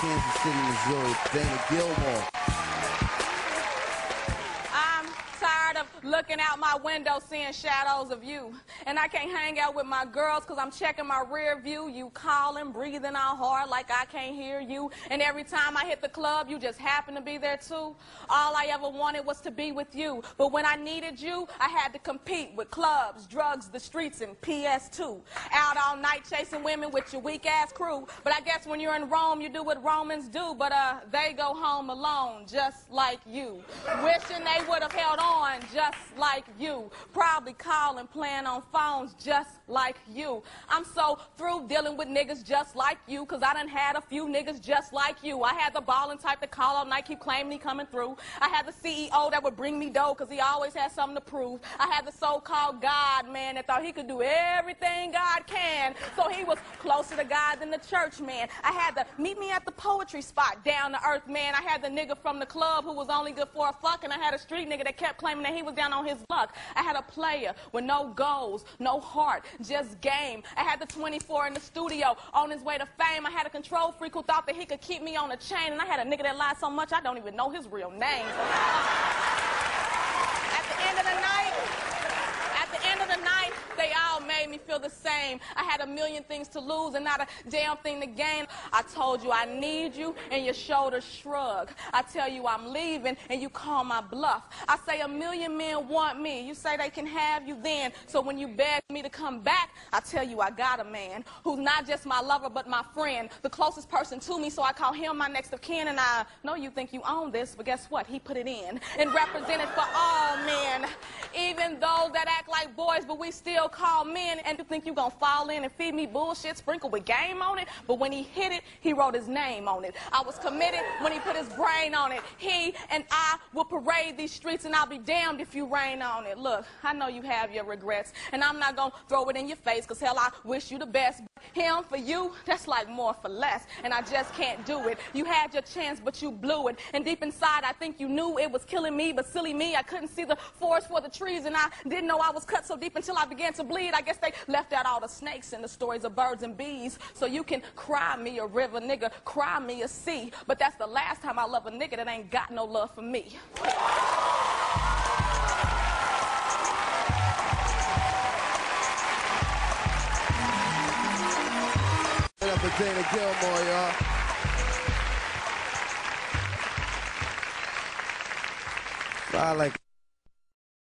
Kansas City, Missouri, Dana Gilmore. I'm tired of looking out my window seeing shadows of you. And I can't hang out with my girls because I'm checking my rear view. You calling, breathing out hard like I can't hear you. And every time I hit the club, you just happen to be there too. All I ever wanted was to be with you. But when I needed you, I had to compete with clubs, drugs, the streets, and PS2. Out all night chasing women with your weak-ass crew. But I guess when you're in Rome, you do what Romans do. But they go home alone, just like you. Wishing they would have held on just like you. Probably calling, playing on phones just like you. I'm so through dealing with niggas just like you, cause I done had a few niggas just like you. I had the ballin' type to call all night, keep claiming he coming through. I had the CEO that would bring me dough cause he always had something to prove. I had the so-called God man that thought he could do everything God can, so he was closer to God than the church man. I had the meet me at the poetry spot, down to earth man. I had the nigga from the club who was only good for a fuck, and I had a street nigga that kept claiming that he was down on his luck. I had a player with no goals, no heart, just game. I had the 24 in the studio on his way to fame. I had a control freak who thought that he could keep me on a chain, and I had a nigga that lied so much I don't even know his real name. At the end of the night, they all made me feel the same. I had a million things to lose and not a damn thing to gain. I told you I need you and your shoulders shrug. I tell you I'm leaving and you call my bluff. I say a million men want me. You say they can have you then. So when you beg me to come back, I tell you I got a man who's not just my lover but my friend, the closest person to me, so I call him my next of kin. And I know you think you own this, but guess what? He put it in and represented for all men. Even those that act like boys, but we still call men, and you think you gonna fall in and feed me bullshit sprinkled with game on it? But when he hit it, he wrote his name on it. I was committed when he put his brain on it. He and I will parade these streets, and I'll be damned if you rain on it. Look, I know you have your regrets, and I'm not gonna throw it in your face, cause hell, I wish you the best. Him for you, that's like more for less, and I just can't do it. You had your chance, but you blew it, and deep inside, I think you knew it was killing me, but silly me, I couldn't see the forest for the trees, and I didn't know I was cut so deep until I began to bleed. I guess they left out all the snakes and the stories of birds and bees, so you can cry me a river, nigga, cry me a sea, but that's the last time I love a nigga that ain't got no love for me. Up for Dana Gilmore, y'all. I like